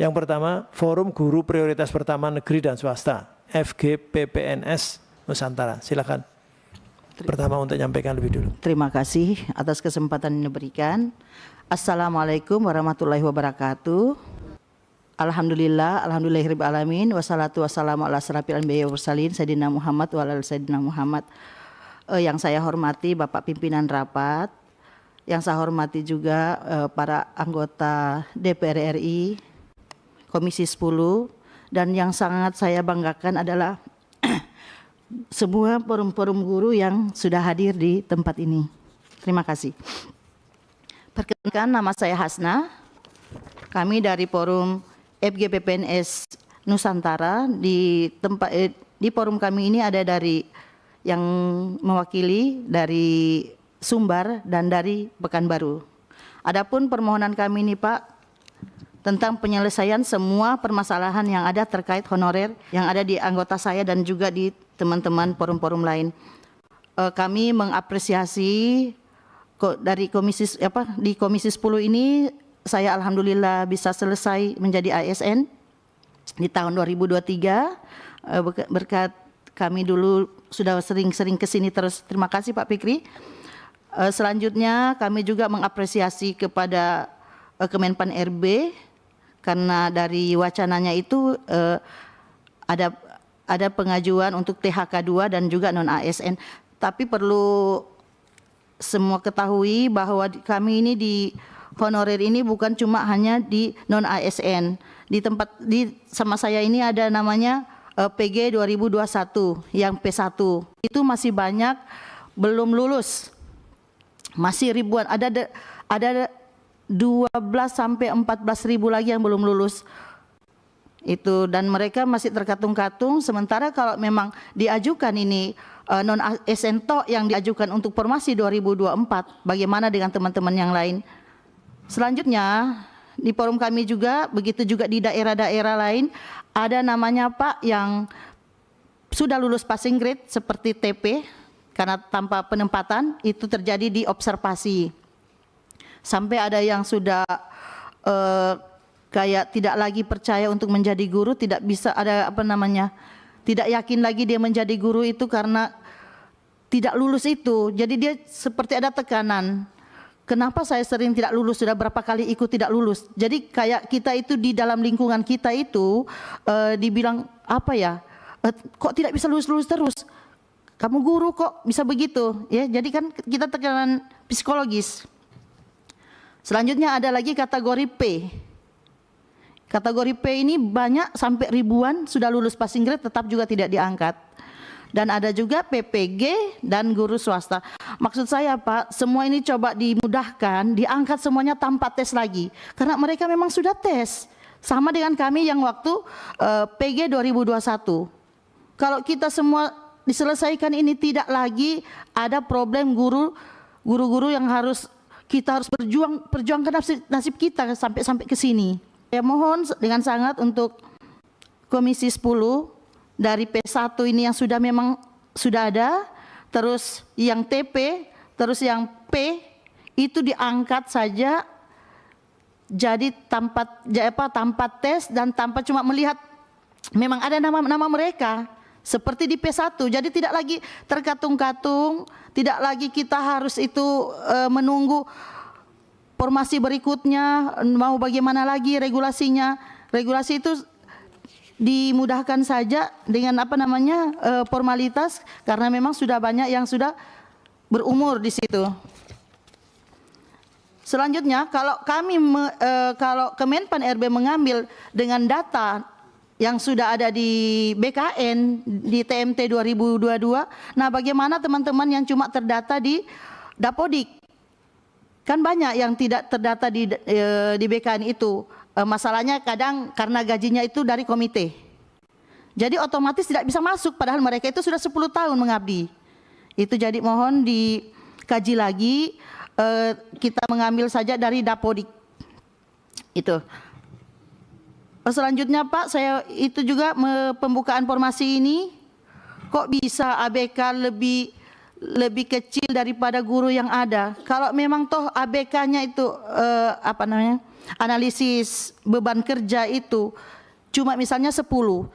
Yang pertama, Forum Guru Prioritas Pertama Negeri dan Swasta, FGPPNS Nusantara. Silakan. Pertama untuk menyampaikan lebih dulu. Terima kasih atas kesempatan yang diberikan. Assalamualaikum warahmatullahi wabarakatuh. Alhamdulillahirabbil alamin, wassalatu wassalamu ala asrofil anbiya'i wal mursalin sayyidina Muhammad wa ala sayyidina Muhammad. Yang saya hormati Bapak pimpinan rapat, yang saya hormati juga para anggota DPR RI, Komisi 10, dan yang sangat saya banggakan adalah semua forum-forum guru yang sudah hadir di tempat ini. Terima kasih. Perkenalkan, nama saya Hasna. Kami dari Forum FGPPNS Nusantara. Di forum kami ini ada dari yang mewakili dari Sumbar dan dari Pekanbaru. Adapun permohonan kami ini Pak, tentang penyelesaian semua permasalahan yang ada terkait honorer yang ada di anggota saya dan juga di teman-teman forum-forum lain. Kami mengapresiasi dari di Komisi 10 ini saya alhamdulillah bisa selesai menjadi ASN di tahun 2023 berkat kami dulu sudah sering-sering kesini terus. Terima kasih Pak Fikri. Selanjutnya kami juga mengapresiasi kepada Kemenpan RB karena dari wacananya itu ada pengajuan untuk THK 2 dan juga non ASN. Tapi perlu semua ketahui bahwa kami ini di honorer ini bukan cuma hanya di non ASN. Sama saya ini ada namanya PG 2021 yang P1. Itu masih banyak belum lulus. Masih ribuan, ada 12 sampai 14 ribu lagi yang belum lulus. Itu, dan mereka masih terkatung-katung. Sementara kalau memang diajukan ini non ASN yang diajukan untuk formasi 2024, bagaimana dengan teman-teman yang lain? Selanjutnya di forum kami juga begitu juga di daerah-daerah lain ada namanya Pak yang sudah lulus passing grade seperti TP karena tanpa penempatan itu terjadi di observasi. Sampai ada yang sudah kayak tidak lagi percaya untuk menjadi guru, tidak bisa tidak yakin lagi dia menjadi guru itu karena tidak lulus itu. Jadi dia seperti ada tekanan. Kenapa saya sering tidak lulus, sudah berapa kali ikut tidak lulus. Jadi kayak kita itu di dalam lingkungan kita itu dibilang kok tidak bisa lulus terus. Kamu guru kok bisa begitu ya. Jadi kan kita tekanan psikologis. Selanjutnya ada lagi kategori P. Kategori P ini banyak sampai ribuan sudah lulus passing grade tetap juga tidak diangkat. Dan ada juga PPG dan guru swasta. Maksud saya Pak, semua ini coba dimudahkan, diangkat semuanya tanpa tes lagi. Karena mereka memang sudah tes. Sama dengan kami yang waktu PG 2021. Kalau kita semua diselesaikan ini tidak lagi ada problem guru-guru yang kita harus perjuangkan nasib kita sampai ke sini. Saya mohon dengan sangat untuk Komisi 10 dari P1 ini yang memang sudah ada, terus yang TP, terus yang P itu diangkat saja jadi tanpa tes dan tanpa cuma melihat memang ada nama mereka seperti di P1. Jadi tidak lagi terkatung-katung, tidak lagi kita harus itu menunggu formasi berikutnya mau bagaimana lagi regulasinya. Regulasi itu dimudahkan saja dengan formalitas karena memang sudah banyak yang sudah berumur di situ. Selanjutnya kalau Kemenpan RB mengambil dengan data yang sudah ada di BKN di TMT 2022, nah bagaimana teman-teman yang cuma terdata di Dapodik? Kan banyak yang tidak terdata di BKN itu. Masalahnya kadang karena gajinya itu dari komite. Jadi otomatis tidak bisa masuk padahal mereka itu sudah 10 tahun mengabdi. Itu jadi mohon dikaji lagi, kita mengambil saja dari Dapodik. Itu. Selanjutnya Pak, saya itu juga pembukaan formasi ini kok bisa ABK lebih kecil daripada guru yang ada. Kalau memang toh ABK-nya itu analisis beban kerja itu cuma misalnya 10,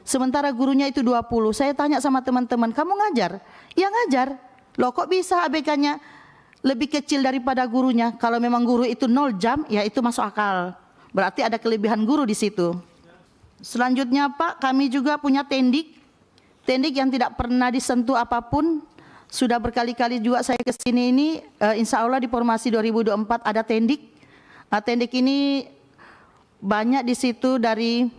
sementara gurunya itu 20. Saya tanya sama teman-teman, kamu ngajar? Ya ngajar. Loh kok bisa ABK-nya lebih kecil daripada gurunya? Kalau memang guru itu 0 jam, ya itu masuk akal. Berarti ada kelebihan guru di situ. Selanjutnya Pak, kami juga punya tendik. Tendik yang tidak pernah disentuh apapun. Sudah berkali-kali juga saya ke sini ini, insya Allah di formasi 2024 ada tendik. Tendik ini banyak di situ dari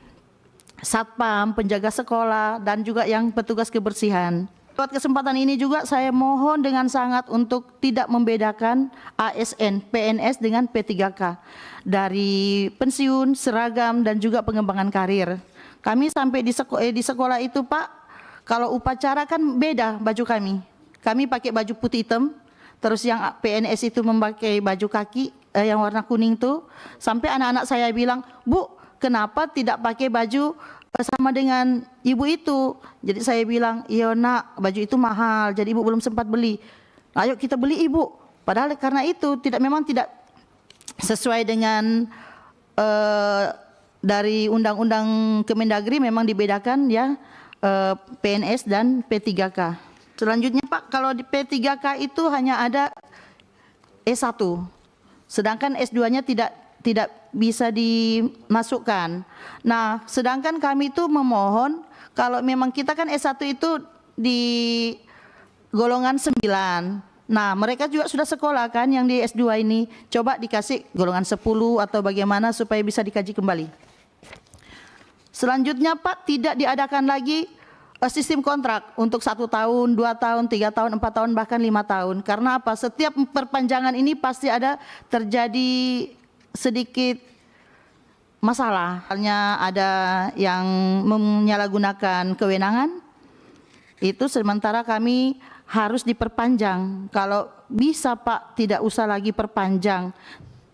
satpam, penjaga sekolah, dan juga yang petugas kebersihan. Lewat kesempatan ini juga saya mohon dengan sangat untuk tidak membedakan ASN, PNS dengan P3K. Dari pensiun, seragam, dan juga pengembangan karir. Kami sampai di sekolah itu Pak, kalau upacara kan beda baju kami. Kami pakai baju putih hitam, terus yang PNS itu memakai baju kaki yang warna kuning tuh. Sampai anak-anak saya bilang, Bu, kenapa tidak pakai baju sama dengan ibu itu? Jadi saya bilang, iya nak, baju itu mahal, jadi ibu belum sempat beli. Ayo kita beli ibu. Padahal karena itu memang tidak sesuai dengan dari undang-undang Kemendagri, memang dibedakan ya PNS dan P3K. Selanjutnya Pak, kalau di P3K itu hanya ada S1, sedangkan S2-nya tidak bisa dimasukkan. Nah, sedangkan kami itu memohon, kalau memang kita kan S1 itu di golongan 9. Nah, mereka juga sudah sekolah kan yang di S2 ini, coba dikasih golongan 10 atau bagaimana supaya bisa dikaji kembali. Selanjutnya Pak, tidak diadakan lagi sistem kontrak untuk 1 tahun, 2 tahun, 3 tahun, 4 tahun, bahkan 5 tahun. Karena apa? Setiap perpanjangan ini pasti ada terjadi sedikit masalah. Halnya ada yang menyalahgunakan kewenangan, itu sementara kami harus diperpanjang. Kalau bisa Pak, tidak usah lagi perpanjang.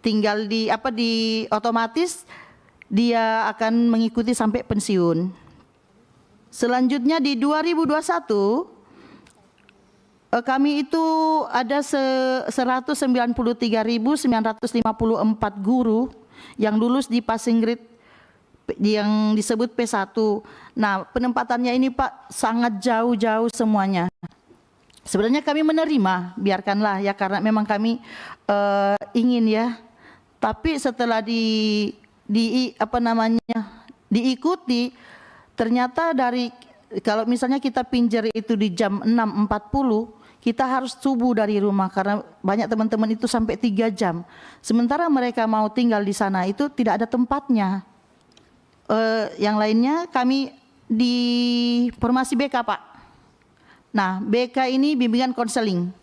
Tinggal di otomatis dia akan mengikuti sampai pensiun. Selanjutnya di 2021 kami itu ada 193.954 guru yang lulus di passing grade yang disebut P1. Nah, penempatannya ini Pak sangat jauh-jauh semuanya. Sebenarnya kami menerima, biarkanlah ya, karena memang kami ingin ya. Tapi setelah diikuti, ternyata kalau misalnya kita pinjar itu di jam 6.40, kita harus subuh dari rumah karena banyak teman-teman itu sampai 3 jam. Sementara mereka mau tinggal di sana itu tidak ada tempatnya. Yang lainnya kami di formasi BK Pak. Nah, BK ini bimbingan konseling.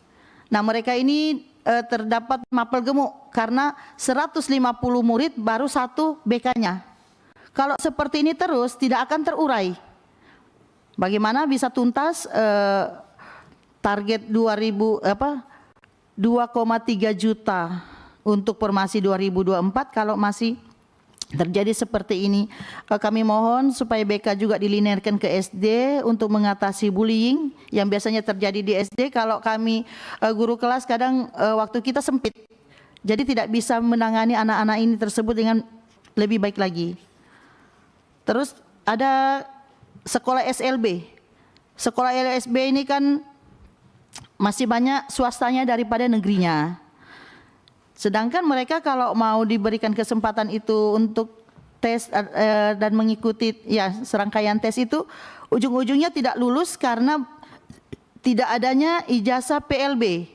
Nah, mereka ini terdapat mapel gemuk karena 150 murid baru 1 BK-nya. Kalau seperti ini terus tidak akan terurai. Bagaimana bisa tuntas target 2,3 juta untuk formasi 2024 kalau masih terjadi seperti ini. Kami mohon supaya BK juga dilinearkan ke SD untuk mengatasi bullying yang biasanya terjadi di SD. Kalau kami guru kelas kadang waktu kita sempit, jadi tidak bisa menangani anak-anak ini tersebut dengan lebih baik lagi. Terus ada sekolah SLB. Sekolah LSB ini kan masih banyak swastanya daripada negerinya. Sedangkan mereka kalau mau diberikan kesempatan itu untuk tes dan mengikuti ya serangkaian tes itu, ujung-ujungnya tidak lulus karena tidak adanya ijazah PLB.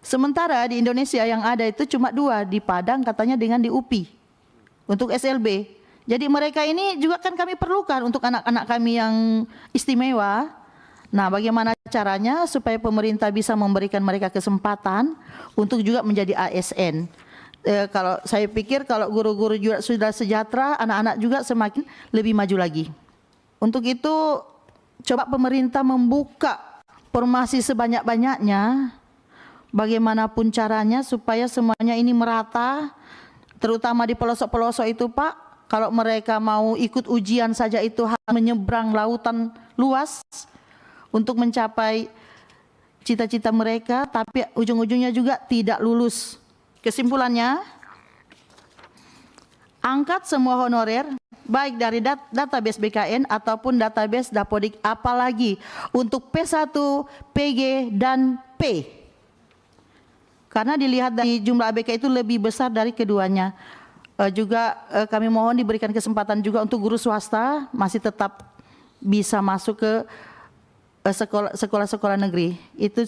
Sementara di Indonesia yang ada itu cuma 2, di Padang katanya dengan di UPI untuk SLB. Jadi mereka ini juga kan kami perlukan untuk anak-anak kami yang istimewa. Nah, bagaimana caranya supaya pemerintah bisa memberikan mereka kesempatan untuk juga menjadi ASN. Kalau saya pikir kalau guru-guru juga sudah sejahtera, anak-anak juga semakin lebih maju lagi. Untuk itu coba pemerintah membuka formasi sebanyak-banyaknya, bagaimanapun caranya supaya semuanya ini merata, terutama di pelosok-pelosok itu Pak. Kalau mereka mau ikut ujian saja itu menyeberang lautan luas untuk mencapai cita-cita mereka, tapi ujung-ujungnya juga tidak lulus. Kesimpulannya, angkat semua honorer, baik dari database BKN ataupun database Dapodik, apalagi untuk P1, PG, dan P. Karena dilihat dari jumlah ABK itu lebih besar dari keduanya. Juga kami mohon diberikan kesempatan juga untuk guru swasta masih tetap bisa masuk ke sekolah-sekolah negeri. Itu